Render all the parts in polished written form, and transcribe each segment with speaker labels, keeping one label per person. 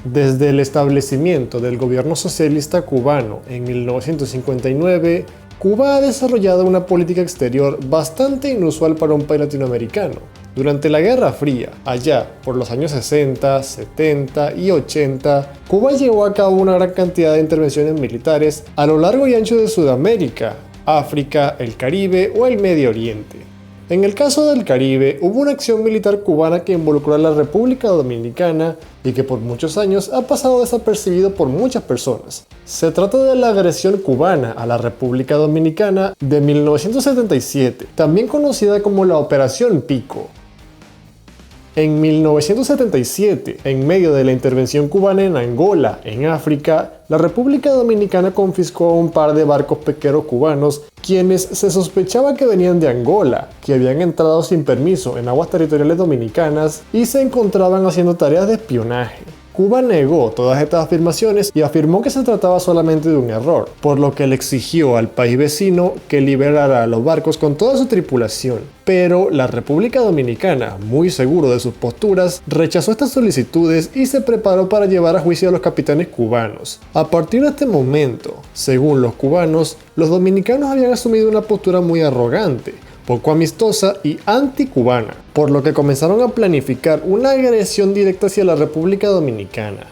Speaker 1: Desde el establecimiento del gobierno socialista cubano en 1959, Cuba ha desarrollado una política exterior bastante inusual para un país latinoamericano. Durante la Guerra Fría, allá por los años 60, 70 y 80, Cuba llevó a cabo una gran cantidad de intervenciones militares a lo largo y ancho de Sudamérica, África, el Caribe o el Medio Oriente. En el caso del Caribe, hubo una acción militar cubana que involucró a la República Dominicana y que por muchos años ha pasado desapercibido por muchas personas. Se trata de la agresión cubana a la República Dominicana de 1977, también conocida como la Operación Pico. En 1977, en medio de la intervención cubana en Angola, en África, la República Dominicana confiscó un par de barcos pesqueros cubanos, quienes se sospechaba que venían de Angola, que habían entrado sin permiso en aguas territoriales dominicanas y se encontraban haciendo tareas de espionaje. Cuba negó todas estas afirmaciones y afirmó que se trataba solamente de un error, por lo que le exigió al país vecino que liberara a los barcos con toda su tripulación. Pero la República Dominicana, muy seguro de sus posturas, rechazó estas solicitudes y se preparó para llevar a juicio a los capitanes cubanos. A partir de este momento, según los cubanos, los dominicanos habían asumido una postura muy arrogante, poco amistosa y anticubana, por lo que comenzaron a planificar una agresión directa hacia la República Dominicana.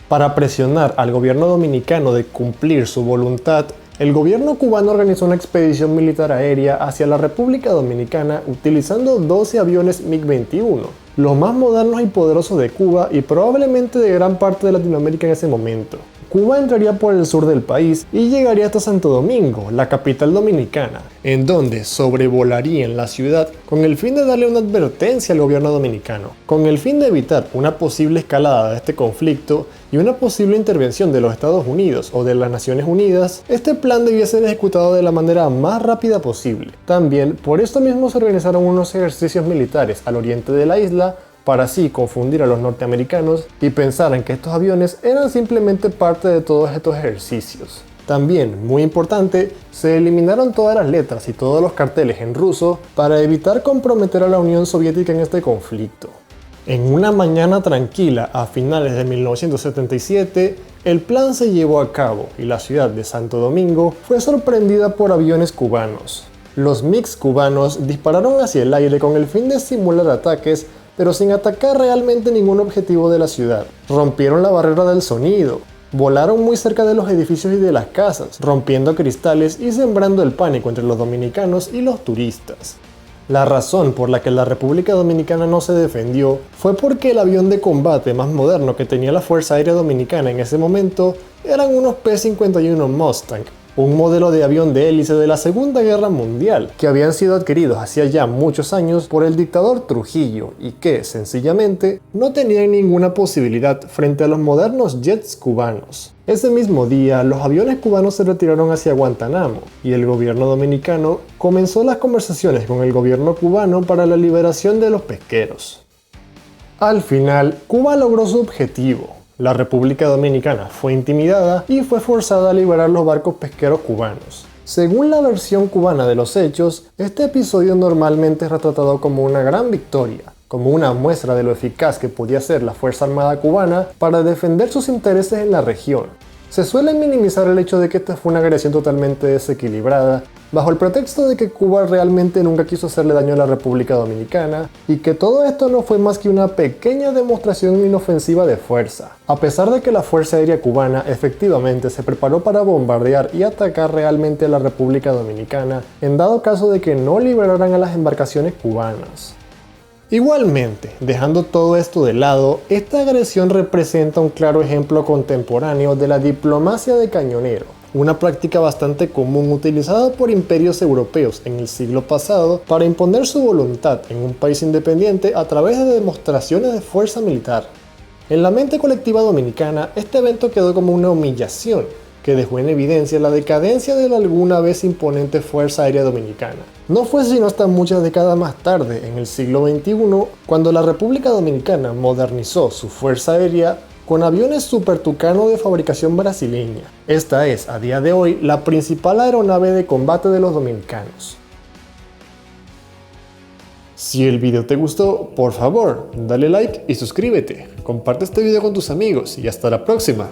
Speaker 1: Para presionar al gobierno dominicano de cumplir su voluntad, el gobierno cubano organizó una expedición militar aérea hacia la República Dominicana utilizando 12 aviones MiG-21, los más modernos y poderosos de Cuba y probablemente de gran parte de Latinoamérica en ese momento. Cuba entraría por el sur del país y llegaría hasta Santo Domingo, la capital dominicana, en donde sobrevolarían la ciudad con el fin de darle una advertencia al gobierno dominicano, con el fin de evitar una posible escalada de este conflicto y una posible intervención de los Estados Unidos o de las Naciones Unidas. Este plan debía ser ejecutado de la manera más rápida posible. También, por esto mismo se organizaron unos ejercicios militares al oriente de la isla, para así confundir a los norteamericanos y pensaran que estos aviones eran simplemente parte de todos estos ejercicios. También, muy importante, se eliminaron todas las letras y todos los carteles en ruso para evitar comprometer a la Unión Soviética en este conflicto. En una mañana tranquila a finales de 1977, el plan se llevó a cabo y la ciudad de Santo Domingo fue sorprendida por aviones cubanos. Los MiGs cubanos dispararon hacia el aire con el fin de simular ataques, pero sin atacar realmente ningún objetivo de la ciudad. Rompieron la barrera del sonido, volaron muy cerca de los edificios y de las casas, rompiendo cristales y sembrando el pánico entre los dominicanos y los turistas. La razón por la que la República Dominicana no se defendió fue porque el avión de combate más moderno que tenía la Fuerza Aérea Dominicana en ese momento eran unos P-51 Mustang, un modelo de avión de hélice de la Segunda Guerra Mundial, que habían sido adquiridos hacía ya muchos años por el dictador Trujillo y que, sencillamente, no tenían ninguna posibilidad frente a los modernos jets cubanos. Ese mismo día, los aviones cubanos se retiraron hacia Guantánamo y el gobierno dominicano comenzó las conversaciones con el gobierno cubano para la liberación de los pesqueros. Al final, Cuba logró su objetivo. La República Dominicana fue intimidada y fue forzada a liberar los barcos pesqueros cubanos. Según la versión cubana de los hechos, este episodio normalmente es retratado como una gran victoria, como una muestra de lo eficaz que podía ser la Fuerza Armada cubana para defender sus intereses en la región. Se suele minimizar el hecho de que esta fue una agresión totalmente desequilibrada, bajo el pretexto de que Cuba realmente nunca quiso hacerle daño a la República Dominicana y que todo esto no fue más que una pequeña demostración inofensiva de fuerza. A pesar de que la Fuerza Aérea Cubana efectivamente se preparó para bombardear y atacar realmente a la República Dominicana en dado caso de que no liberaran a las embarcaciones cubanas. Igualmente, dejando todo esto de lado, esta agresión representa un claro ejemplo contemporáneo de la diplomacia de cañonero, una práctica bastante común utilizada por imperios europeos en el siglo pasado para imponer su voluntad en un país independiente a través de demostraciones de fuerza militar. En la mente colectiva dominicana, este evento quedó como una humillación que dejó en evidencia la decadencia de la alguna vez imponente Fuerza Aérea Dominicana. No fue sino hasta muchas décadas más tarde, en el siglo XXI, cuando la República Dominicana modernizó su Fuerza Aérea con aviones Super Tucano de fabricación brasileña. Esta es, a día de hoy, la principal aeronave de combate de los dominicanos. Si el video te gustó, por favor, dale like y suscríbete. Comparte este video con tus amigos y hasta la próxima.